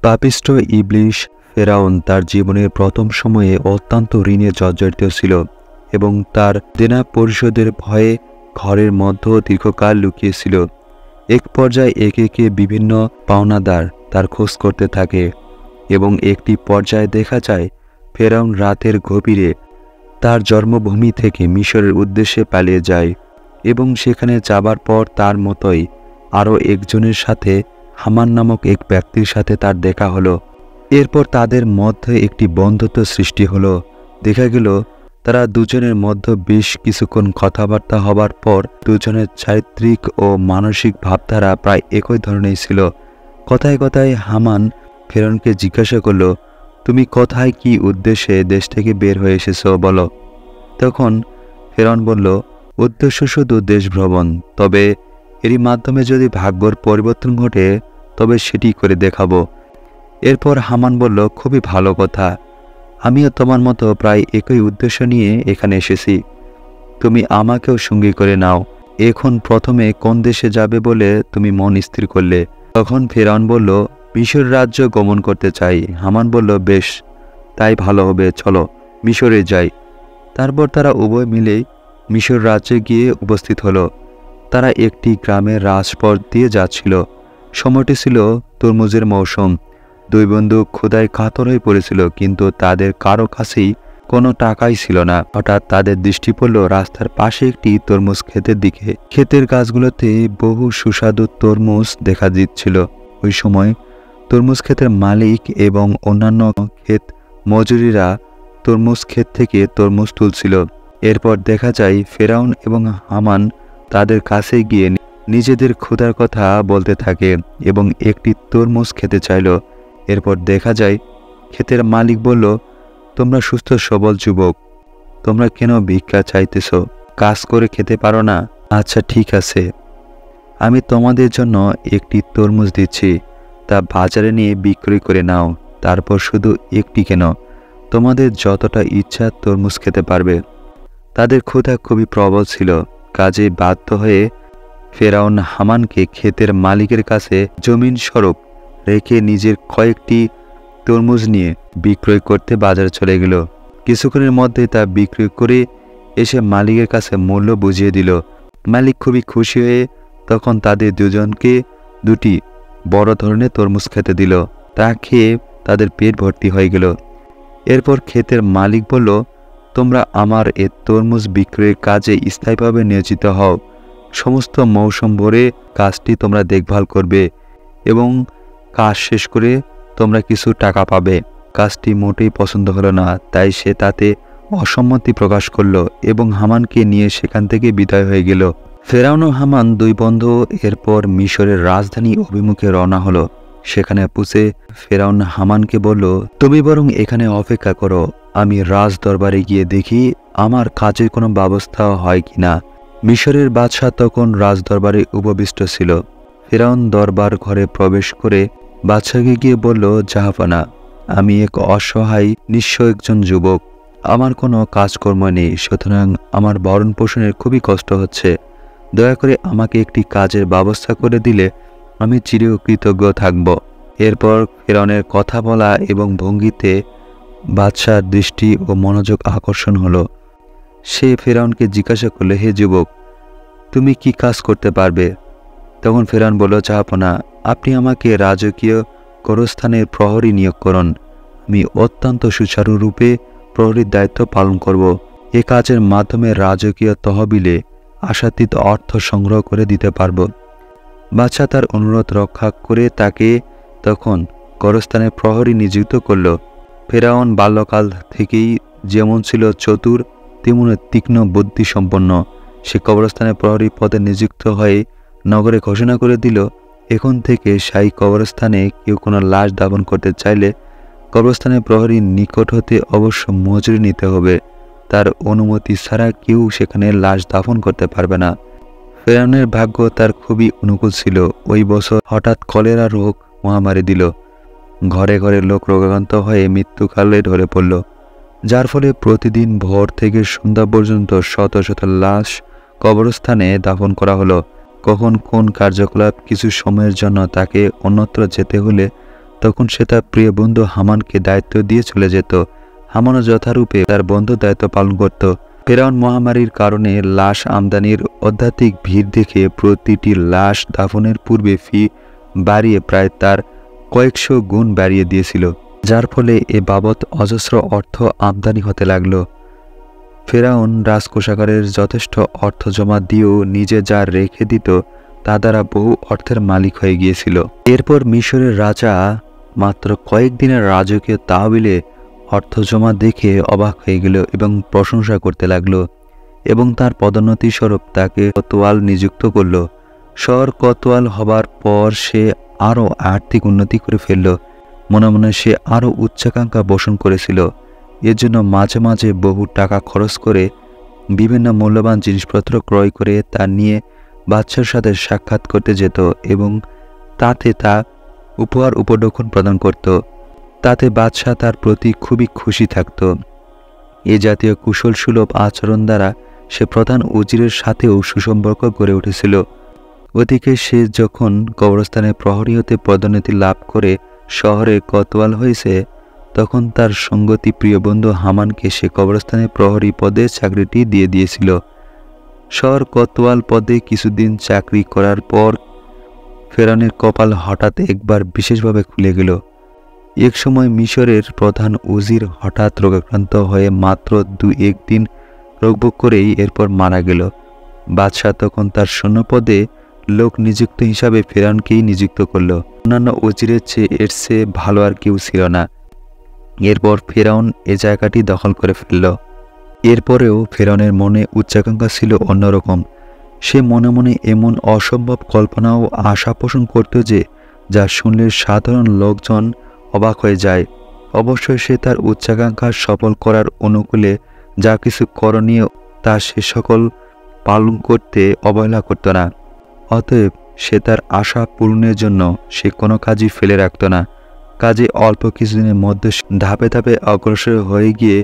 পাপিষ্ঠ ইবলিশ ফেরাউন তার জীবনের প্রথম সময়ে অত্যন্ত ঋণে জর্জরিত ছিল এবং তার দেনা পরিশোধের ভয়ে ঘরের মধ্যে দীর্ঘকাল লুকিয়েছিল। এক পর্যায়ে একে একে বিভিন্ন পাওনাদার তার খোঁজ করতে থাকে এবং একটি পর্যায়ে দেখা যায় ফেরাউন রাতের গভীরে তার জন্মভূমি থেকে মিশরের উদ্দেশ্যে পালিয়ে যায় এবং সেখানে যাবার পর তার মতোই আরও একজনের সাথে হামান নামক এক ব্যক্তির সাথে তার দেখা হলো। এরপর তাদের মধ্যে একটি বন্ধুত্ব সৃষ্টি হলো। দেখা গেল তারা দুজনের মধ্যে বেশ কিছুক্ষণ কথাবার্তা হবার পর দুজনের চারিত্রিক ও মানসিক ভাবধারা প্রায় একই ধরনের ছিল। কথায় কথায় হামান ফেরাউনকে জিজ্ঞাসা করল, তুমি কোথায় কি উদ্দেশ্যে দেশ থেকে বের হয়ে এসেছ বলো। তখন ফেরাউন বলল, উদ্দেশ্য শুধু দেশ ভ্রমণ, তবে এরই মাধ্যমে যদি ভাগ্যর পরিবর্তন ঘটে তবে সেটি করে দেখাবো। এরপর হামান বলল, খুবই ভালো কথা, আমিও তোমার মতো প্রায় একই উদ্দেশ্য নিয়ে এখানে এসেছি, তুমি আমাকেও সঙ্গী করে নাও। এখন প্রথমে কোন দেশে যাবে বলে তুমি মন স্থির করলে? তখন ফেরাউন বলল, মিশর রাজ্য গমন করতে চাই। হামান বলল, বেশ, তাই ভালো হবে, চলো মিশরে যাই। তারপর তারা উভয় মিলেই মিশর রাজ্যে গিয়ে উপস্থিত হলো। তারা একটি গ্রামের রাজপথ দিয়ে যাচ্ছিল। সময়টি ছিল তরমুজের মৌসুম। দুই বন্ধু ক্ষুধায় কাতর হয়ে পড়েছিল, কিন্তু তাদের কারো কাছেই কোনো টাকাই ছিল না। হঠাৎ তাদের দৃষ্টি পড়ল রাস্তার পাশে একটি তরমুজ ক্ষেতের দিকে। ক্ষেতের গাছগুলোতে বহু সুস্বাদু তরমুজ দেখা দিচ্ছিল। ওই সময় তরমুজ ক্ষেতের মালিক এবং অন্যান্য ক্ষেত মজুরিরা তরমুজ ক্ষেত থেকে তরমুজ তুলছিল। এরপর দেখা যায় ফেরাউন এবং হামান তাদের কাছে গিয়ে নিজেদের ক্ষুধার কথা বলতে থাকে এবং একটি তরমুজ খেতে চাইল। এরপর দেখা যায় ক্ষেতের মালিক বলল, তোমরা সুস্থ সবল যুবক, তোমরা কেন ভিক্ষা চাইতেছ? কাজ করে খেতে পারো না? আচ্ছা ঠিক আছে, আমি তোমাদের জন্য একটি তরমুজ দিচ্ছি, তা বাজারে নিয়ে বিক্রি করে নাও। তারপর শুধু একটি কেন, তোমাদের যতটা ইচ্ছা তরমুজ খেতে পারবে। তাদের ক্ষুধা খুবই প্রবল ছিল, কাজে বাধ্য হয়ে ফেরাউন হামানকে ক্ষেতের মালিকের কাছে জমিন স্বরূপ রেখে নিজের কয়েকটি তরমুজ নিয়ে বিক্রয় করতে বাজারে চলে গেল। কিছুক্ষণের মধ্যে তা বিক্রি করে এসে মালিকের কাছে মূল্য বুঝিয়ে দিল। মালিক খুবই খুশি হয়ে তখন তাদের দুজনকে দুটি বড় ধরনের তরমুজ খেতে দিল। তা খেয়ে তাদের পেট ভর্তি হয়ে গেল। এরপর ক্ষেতের মালিক বলল, তোমরা আমার এ তরমুজ বিক্রয়ের কাজে স্থায়ীভাবে নিয়োজিত হও। সমস্ত মৌসুম ভরে কাজটি তোমরা দেখভাল করবে এবং কাজ শেষ করে তোমরা কিছু টাকা পাবে। কাজটি মোটেই পছন্দ হলো না, তাই সে তাতে অসম্মতি প্রকাশ করল এবং হামানকে নিয়ে সেখান থেকে বিদায় হয়ে গেল। ফেরাউন ও হামান দুই বন্ধু এরপর মিশরের রাজধানী অভিমুখে রওনা হলো। সেখানে পৌঁছে ফেরাউন হামানকে বলল, তুমি বরং এখানে অপেক্ষা করো, আমি রাজ দরবারে গিয়ে দেখি আমার কাজের কোনো ব্যবস্থা হয় কিনা। মিশরের বাদশাহ তখন রাজ দরবারে উপবিষ্ট ছিল। ফেরাউন দরবার ঘরে প্রবেশ করে বাদশাহকে গিয়ে বলল, জাহাপানা, আমি এক অসহায় নিঃস্ব একজন যুবক, আমার কোনো কাজকর্ম নেই, সুতরাং আমার ভরণ পোষণের খুবই কষ্ট হচ্ছে। দয়া করে আমাকে একটি কাজের ব্যবস্থা করে দিলে আমি চিরকৃতজ্ঞ থাকব। এরপর ফেরাউনের কথা বলা এবং ভঙ্গিতে বাদশার দৃষ্টি ও মনোযোগ আকর্ষণ হলো। সে ফেরাউনকে জিজ্ঞাসা করল, হে যুবক, তুমি কি কাজ করতে পারবে? তখন ফেরাউন বলল, জাহাপনা, আপনি আমাকে রাজকীয় গোরস্থানের প্রহরী নিয়োগ করুন, আমি অত্যন্ত সুচারুরূপে প্রহরীর দায়িত্ব পালন করব। এ কাজের মাধ্যমে রাজকীয় তহবিলে আশাতীত অর্থ সংগ্রহ করে দিতে পারব। বাদশাহ তার অনুরোধ রক্ষা করে তাকে তখন গোরস্থানের প্রহরী নিযুক্ত করল। ফেরাউন বাল্যকাল থেকেই যেমন ছিল চতুর, তেমনি তীক্ষ্ণ বুদ্ধিসম্পন্ন। সে কবরস্থানের প্রহরী পদে নিযুক্ত হয়ে নগরে ঘোষণা করে দিল, এখন থেকে শাহী কবরস্থানে কেউ কোনো লাশ দাফন করতে চাইলে কবরস্থানের প্রহরীর নিকট হতে অবশ্য মজুরি নিতে হবে। তার অনুমতি ছাড়া কেউ সেখানে লাশ দাফন করতে পারবে না। ফেরাউনের ভাগ্য তার খুবই অনুকূল ছিল। ওই বছর হঠাৎ কলেরা রোগ মহামারী দিল। ঘরে ঘরে লোক রোগাক্রান্ত হয়ে মৃত্যুকালে ঢলে পড়ল, যার ফলে প্রতিদিন ভোর থেকে সন্ধ্যা পর্যন্ত শত শত লাশ কবরস্থানে দাফন করা হলো। কখন কোন কার্যকলাপ কিছু সময়ের জন্য তাকে অন্যত্র যেতে হলে তখন সে তার প্রিয় বন্ধু হামানকে দায়িত্ব দিয়ে চলে যেত। হামানও যথারূপে তার বন্ধুর দায়িত্ব পালন করত। ফেরাউন মহামারীর কারণে লাশ আমদানির অত্যাধিক ভিড় দেখে প্রতিটি লাশ দাফনের পূর্বে ফি বাড়িয়ে প্রায় তার কয়েকশো গুণ বাড়িয়ে দিয়েছিল, যার ফলে এ বাবদ অজস্র অর্থ আমদানি হতে লাগল। ফেরাউন রাজকোষাগারের যথেষ্ট অর্থ জমা দিয়েও নিজে যা রেখে দিত তা দ্বারা বহু অর্থের মালিক হয়ে গিয়েছিল। এরপর মিশরের রাজা মাত্র কয়েকদিনের রাজকীয় তহবিলে অর্থ জমা দেখে অবাক হয়ে গেল এবং প্রশংসা করতে লাগল এবং তার পদোন্নতি স্বরূপ তাকে কোতোয়াল নিযুক্ত করল। শহর কোতোয়াল হবার পর সে আরও আর্থিক উন্নতি করে ফেলল। মনে মনে সে আরও উচ্চাকাঙ্ক্ষা পোষণ করেছিল। এর জন্য মাঝে মাঝে বহু টাকা খরচ করে বিভিন্ন মূল্যবান জিনিসপত্র ক্রয় করে তা নিয়ে বাদশার সাথে সাক্ষাৎ করতে যেত এবং তাতে তা উপহার উপঢৌকন প্রদান করত। তাতে বাদশাহ তার প্রতি খুবই খুশি থাকত। এ জাতীয় কুশল সুলভ আচরণ দ্বারা সে প্রধান উজিরের সাথেও সুসম্পর্ক গড়ে উঠেছিল। ওদিকে সে যখন কবরস্থানে প্রহরী হতে পদোন্নতি লাভ করে শহরে কোতোয়াল হয়েছে, তখন তার সঙ্গতি প্রিয় বন্ধু হামানকে সে কবরস্থানে প্রহরী পদে চাকরিটি দিয়ে দিয়েছিল। শহর কোতোয়াল পদে কিছুদিন চাকরি করার পর ফেরাউনের কপাল হঠাৎ একবার বিশেষভাবে খুলে গেল। এক সময় মিশরের প্রধান উজির হঠাৎ রোগাক্রান্ত হয়ে মাত্র 2-1 দিন রোগভোগ করেই এরপর মারা গেল। বাদশাহ তখন তার সৈন্যপদে লোক নিযুক্ত হিসাবে ফেরাউনকেই নিযুক্ত করল। অন্যান্য উজিরের এর চেয়ে ভালো আর কেউ ছিল না। এরপর ফেরাউন এ জায়গাটি দখল করে ফেলল। এরপরেও ফেরাউনের মনে উচ্চাকাঙ্ক্ষা ছিল অন্যরকম। সে মনে মনে এমন অসম্ভব কল্পনা ও আশা পোষণ করত যে যা শুনলে সাধারণ লোকজন অবাক হয়ে যায়। অবশ্যই সে তার উচ্চাকাঙ্ক্ষা সফল করার অনুকূলে যা কিছু করণীয় তা সে সকল পালন করতে অবহেলা করত না। অতএব সে তার আশা পূরণের জন্য সে কোনো কাজই ফেলে রাখত না। কাজে অল্প কিছুদিনের মধ্যে ধাপে ধাপে অগ্রসর হয়ে গিয়ে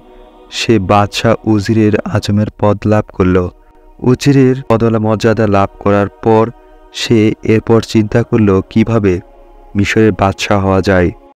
সে বাদশাহ উজিরের আজমের পদ লাভ করল। উজিরের পদমর্যাদা লাভ করার পর সে এরপর চিন্তা করল কিভাবে মিশরের বাদশাহ হওয়া যায়।